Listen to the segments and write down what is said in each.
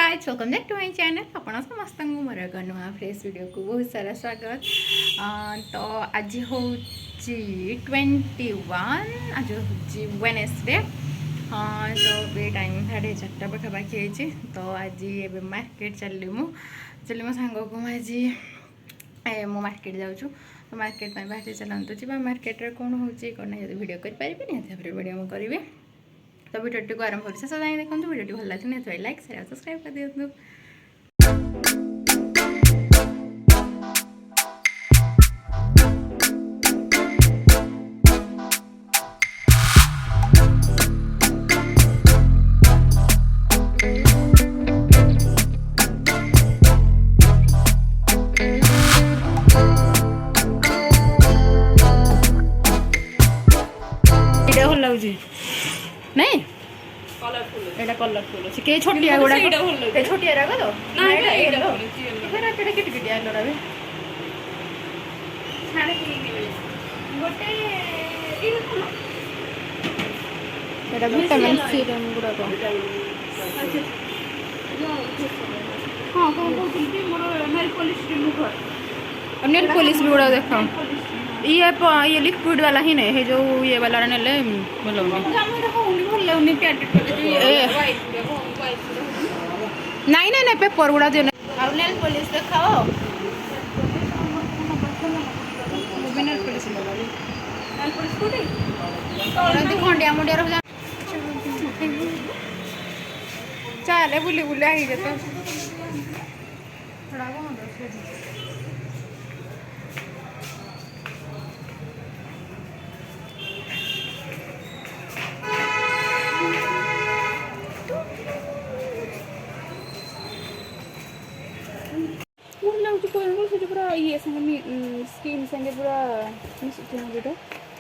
Guys welcome back to my channel आपण समस्त मोर एक नुआ फ्रेश वीडियो को बहुत सारा स्वागत। तो आज हूँ 21 आज हूँ वेडनेसडे। हाँ तो ये टाइम 4:30 पाखापाखि होती। तो आज ये मार्केट चली मो सांग को आज मो मार्केट जाऊँ। तो मार्केट बाहर चलते जी मार्केट कौन हो कौन ना भिडियो करें निहत भिडियो मुझे करी। तो भिडियो को आरंभ कर शेष जाए देखो भिडियो भल लगे निहत लाइक शेयर सब्सक्राइब कर दिखाँ। नहीं एटा कलरफुल से के छोटिया गुडा के छोटिया राग तो ना एटा येलो फिर एटा किट किट येलो रावे छाड़े की गोटे एटा विटामिन सीरम गुडा को अच्छा हां को कि more nail polish remover nail polish भी गुडा देखो ये लिक्विड वाला ही नहीं है जो ये वाला नेले बोलो नहीं नहीं नहीं पेपर गुड़ा दियो नेल पॉलिश देखाओ नेल पॉलिश खंडिया मुंडिया रह चले बुली बुली आई जे तो थोड़ा पूरा ये स्किन संगे पूरा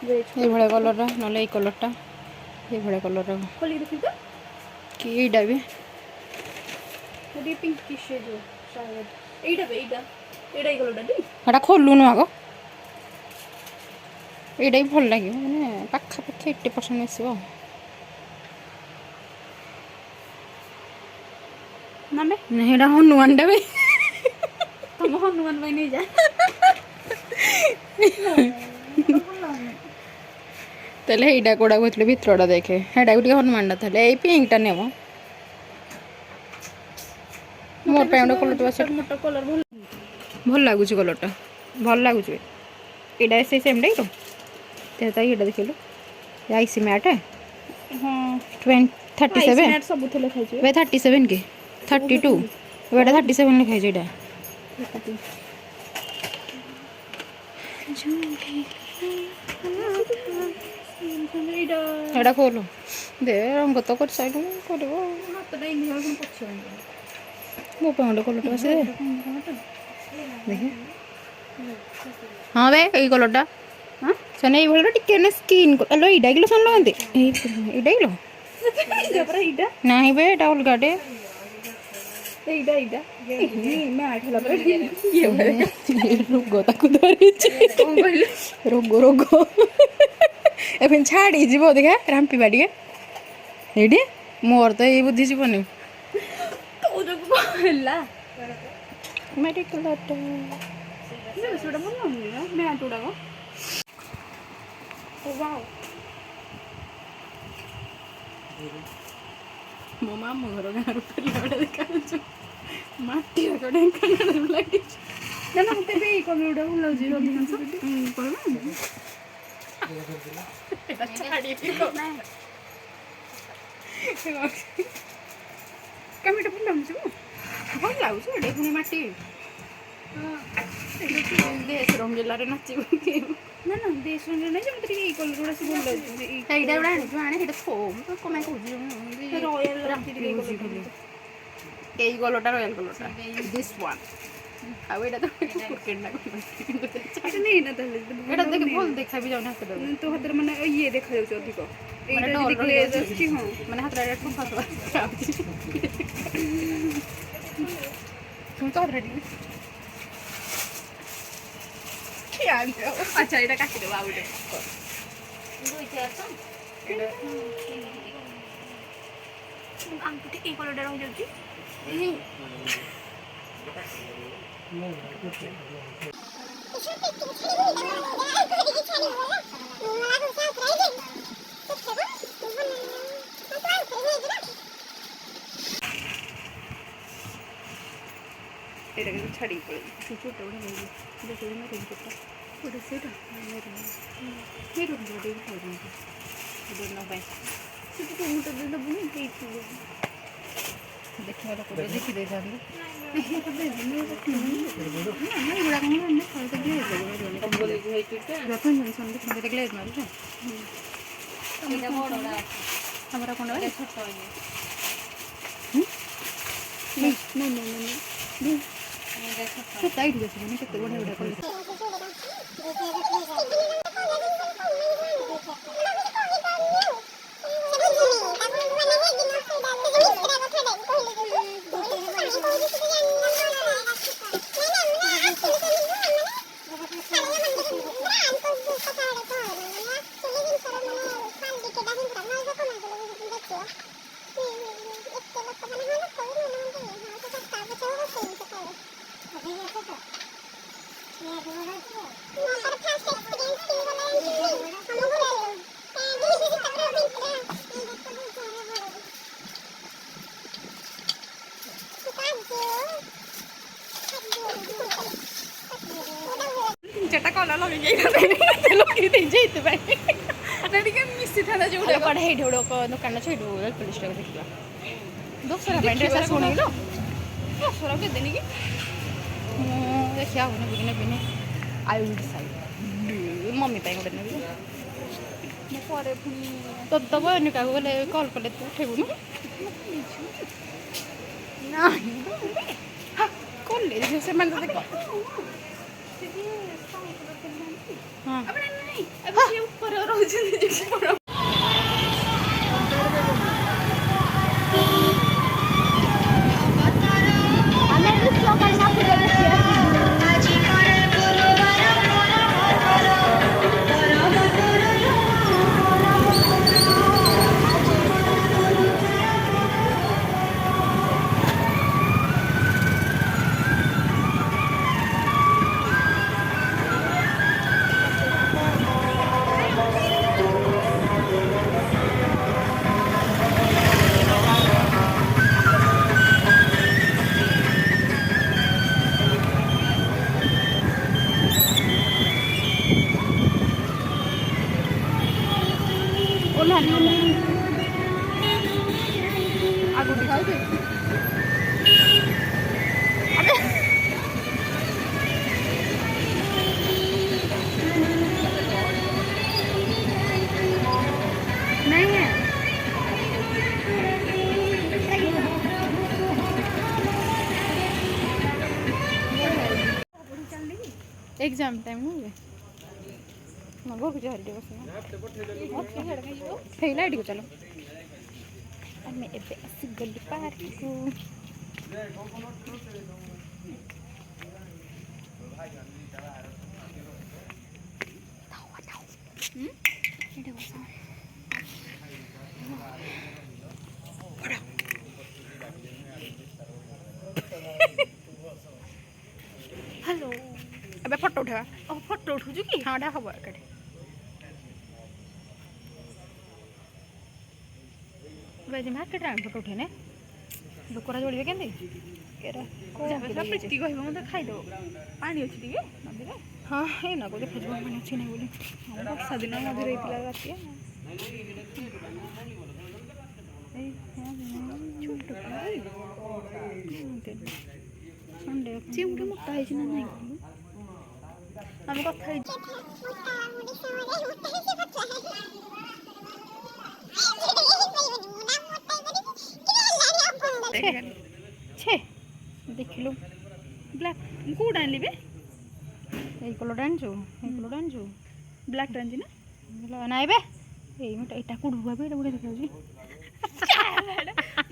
ये भले कलर ना ये कलरटा ये भले कलर खोली देखि तो कि एटा भी ये पिंकिश जो शायद एटा बे एटा एटा ई कलरटा दी एटा खोलु न आगो एटा भी भल लागे माने पाखा पाखा 80% आसीबो ना बे नहीं एटा हनुमान डे तुम हनुमान भाई नहीं जा तले एटा कोडा कोथले भितरडा देखे हेडा गुटी हनुमान डा थले ए पिंकटा नेमो मोर पेंडो कलर तो सेट मोटा कलर भल लागुची कलरटा भल लागुची एटा से सेम डे तो तेता एटा देखिलो आईसी मैट है हां 37 मैट सब थले खाइ वे 37 के 32 वेटा 37 लिखाइ छै एटा एटा खोलो दे रंग तो कर साइड में करबो हाथ दे निहर कोन पछ मो पेंडो कलर तो से देखि हां बे ए कलरटा हां सने ए भलटा टिके ने स्किन को एलो इडा किलो सन लगंते ए इडा किलो जबरा इडा नाही बे एटा उलगाटे एडा एडा मैं आठला पर ये रोगो ताकू धरि छै कोन कहले रोगो रोगो एफिन छाड़ी जीवो देखा रामपी बाडिए एडी मोर तो ए बुद्धि जीवनी तो जो कहला मेडिकल अट ये सोडा बोल ना मैं आटोडा को ओ वाओ मो मामू घर गाँव पिलाटा देखा माटी कड़ा लगे ना ना मत भी कलर भल अधिकांश कमिटा भल लगे भल लगे पुणी माटी देश रंग जिले में नाच ना ना देश रंग नहीं जमी कलर गुड़ा सब भल लगे आने कमें कह यही कलरटा रॉयल कलरटा दिस वन आ एटा तो क्रिकेट ना अच्छा नहीं ना तले एटा देख भल देखा भी जाउना हाथ तो हाथ माने ये देखा जाउ अधिक एटा जदी ग्लेज अछि हां माने हाथ रे ठुफा ठुफा तुम तो रेडी क्या अच्छा एटा काटी दे बाबू दे दुई चार तो एटा आंटी ए कलरटा रह जाउची এটা কিন্তু ছাড়িয়ে পড়ে চুচুটা ওটা নেই দেখে না চুচুটা ওটা সেটা এরকম ওটাই খাই কিন্তু ওদের না পাই শুধু তো মুটা দিলে বুঝি দিয়েছিল দেখি ভালো করে দেখি দিয়ে যাবে দেখলে আমরা কোনো তাই ঠিক আছে মানে কেতে বড় বড় করে যেটা কলা লগে যেতে পারে ଟିକେ ମିଶିଥାନ୍ତା ଯୋଉଟା କୁଆଡ଼େ ହେଇଠି ଗୋଟେ ଦୋକାନ ଅଛି ହେଇଠୁ ପୋଲିସଟାକୁ ଦେଖିବା ଦଶହରା ପାଇଁ ଡ୍ରେସ୍ ଶୁଣେଇଲ ଦଶହରା କେତେନି କି ମୁଁ ଦେଖିବା ହଉନି ବୁଲି ନେବିନି ଆଇ ୱିଲ୍ ଡିସାଇଡ୍ ମମି ପାଇଁ ଗୋଟେ ନେବି ମୁଁ ପରେ ପୁଣି ତୋତେ ତ ବୟନି କାହାକୁ ଗଲେ କଲ୍ କଲେ ତୁ ଉଠେଇବୁନୁ ନାହିଁ କଲେ ସେମାନେ ତତେ ହଁ ଉପରେ ରହୁଛନ୍ତି आगू दिखाई दे नहीं है एग्जाम टाइम हो गया मगर कुछ हरी बस फेल आईडी को चलो मैं एबे आसी गली पार्क को एटा बस हेलो एबे फोटो उठा फोटो उठुजु की हाँ डा हबो एकाडे वैसे मार्केट रे फोटो उठे ने लोकरा जोड़िबे केंदी केरा जाबे सब प्रीति कहबो मते खाइ दो पानी अछि टिके नदी रे हां हे ना को देखो पानी अछि नै बोली वर्षा दिन मधे रहितला राती ए छोटो पानी संडे चिम के मोटा है ना नहीं हम कथा छे देखिलु ब्लैक कोड आनली बे এই কলর আনছো ব্ল্যাক আনছি না নাই বে এই মোটা এটা কোড ভাবে এটা বড় দেখাউছি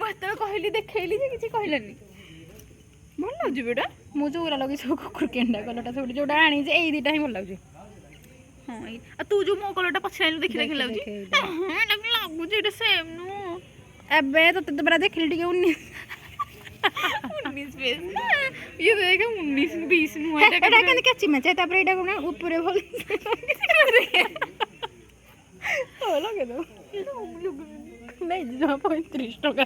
মতে কইলি দেখাইলি যে কিছু কইলানি ভাল লাগুଛି বেটা ମୁଁ ଯୋଉରା ଲଗେଇଛି ସବୁ କୁକୁର କେଣ୍ଡା କଲରଟା ସବୁଠି ଯୋଉଟା ଆଣିଛି ଏଇ ଦିଟା ହିଁ ଭଲ ଲାଗୁଛି ହଁ ଏଇ ଆଉ ତୁ ଯୋଉ ମୋ କଲରଟା ପଛରେ ଆଣିଲୁ ଦେଖିଲା କି ଲାଗୁଛି ଏଇଟା ଲାଗୁଛି ଏଇଟା ସେମ୍ ନୁହଁ ଏବେ ତତେ ତ ପରା ଦେଖିଲି ଟିକେ ये देखा 19-20 नु एटा कने कच्ची में छै तापर एटा कोना ऊपर भल ओ लगे तो नहीं जो 35 टका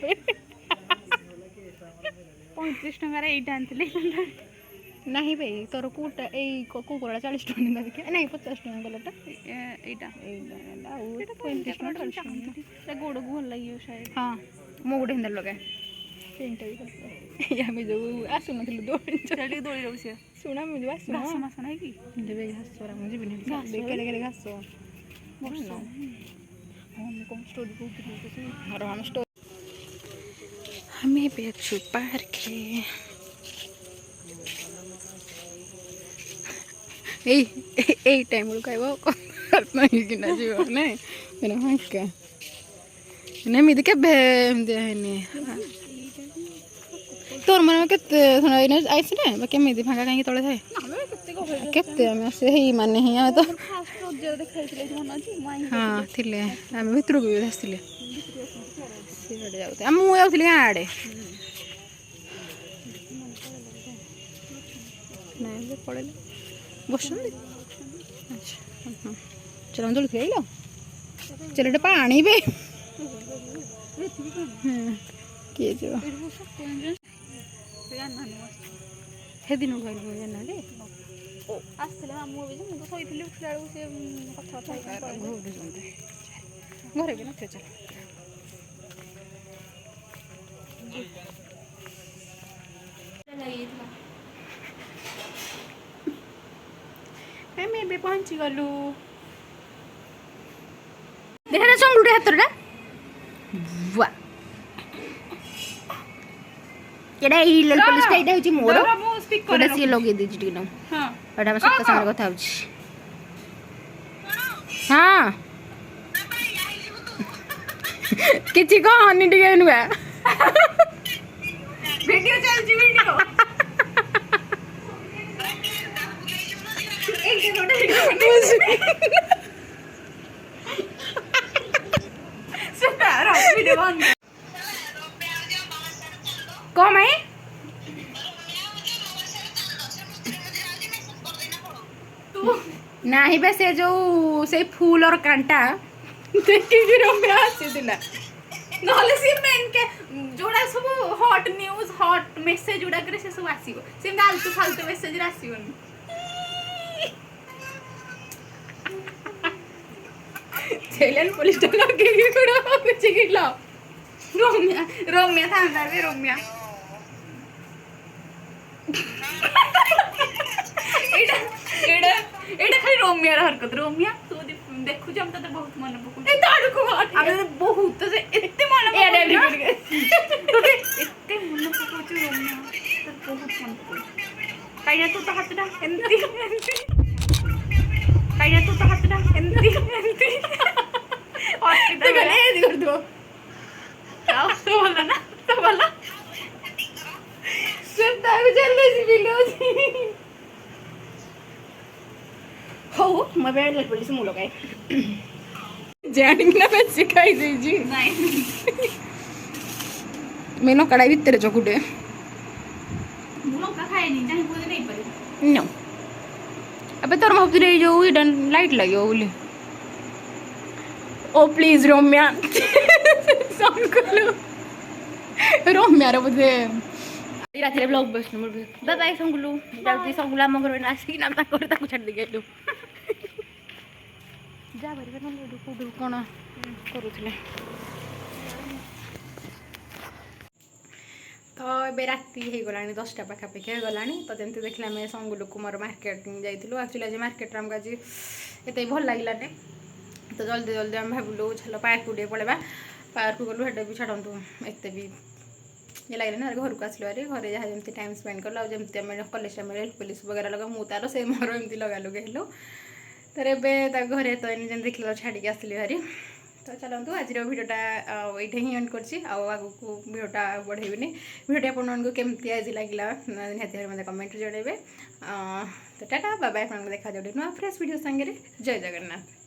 35 टका रे एटा आनथिले नहीं भाई तोर कोटा ए कुकुरा 40 टका देखि नहीं 50 टका कलरटा एटा एटा ओ 35 टका गोड़ को भल लागियो शायद हां मो गुडे हिंदर लगे पेंटा भी या में जो आसु नथिलु दौड़ी चली दौड़ी रहउसे सुना में जो आसु घास मास नाही की देबे घास छोरा मुझे भी नहीं देखे देखे घास वर्ष हम कौन स्टोरी बोलते और हम स्टोरी हमें पे छुपा रखे ए टाइम रो कहबो नहीं कि ना जीव नहीं मेरा हां के नहीं मिद के देहनी तोर मन में केते सुना इने आइस ने बाकी मिद भागा काहे तळे थाए केते हम से ही माने ही आ तो फास्ट रोज देखाइले मन अछि माई हां थिले हम भितर को आस्थिले सिरडे जाउते हम मु आउथिले आडे नहीं जे पड़े बसन अच्छा चलो अंदर खेल लो चलो पानी बे किए जो हे दिन गइल जाना रे आसले मामू भी मु तो सोइथिले उठला से कथा कथा घोड़े जंदे घरे के ना चल मैं भी पहुंच गलु देखा संगुड़े हातरटा वाह केडा ई लेल पुलिस टा इडा होची मोर कोडा सी लगे दे जी न हां एटा हम सत्य संग कथा होची हां किछि को हनी टिके नुआ वीडियो चल जी वीडियो एक छोटा सुपर वीडियो बंद कम है नहीं बे से जो से फूल और कांटा देखि कि रमे आसीदिला नहले सी मेन के जोड़ा सब हॉट न्यूज हॉट मेसेज जोड़ा करे से सब आसीबो से फालतू फालतू मेसेज आसीबोनी चैलेंज पुलिस टा लगे कि कोडा कुछ किलो रोमिया था रे रोमिया एटा एटा एटा खाली रोमिया र हरकत रोमिया तू देखु जम त बहुत मन पकु ए दाडू को अबे बहुत से एते मन तू एते मन पकु छ रोमिया त बहुत मन पकु काइया तू त हातडा एंती काइया तू त हातडा एंती हॉस्पिटल गले ए कर दो तो बोला ना तो बोला सब ताको चल सी वीडियो हो मैं बेल पुलिस मु लगाए जानी ना मैं सिखाई दे जी नहीं मेनो कड़ाई भीतर चकुटे मुलो का खाए नहीं जानी बोले नहीं पड़े नो अबे तोर भाबती रे जो इडन लाइट लगियो बोले ओ प्लीज रोम्या सॉन्ग कलो रोम्या रे बोले रात रे ब्लॉग बस नंबर बाय बाय संगुलु जाउती संगुला हम घर में आसी ना कर ताको छाड़ दे गेलु जा बारी न लडू कोडू कोन करूथिले तो ए राति हो गलानी 10टा पाखापाखि हो गलानी तो जमती देखला मैं संगुलु कुमार मार्केटिंग जाइलु एक्चुअली आज मार्केट हमका आज एते भल लागिलाने तो जल्दी जल्दी हम भाविलु चलो पार्क को पड़ेगा पार्क गलु हेटा भी छाड़ू एत भी ये लगे ना घर को आसलु अरे घरे जहाँ जमी टाइम स्पेंड कल आमती आम कलेज टाइम पुलिस वगैरह लगा मु तार से मोर एमती लगा लगे हेलु तर एवं घरे तो जमी देख छाड़ी आसली भारी तो चलतु आज भिडियोटा ये ही एंड करगू भिडियोटा बढ़ेबी भिडियो आपको केमती आज लगे निहती मतलब कमेंट जनइबे तो टाटा बाय बाय देखा जाए नुआ फ्रेश भिडियो सांगे जय जगन्नाथ।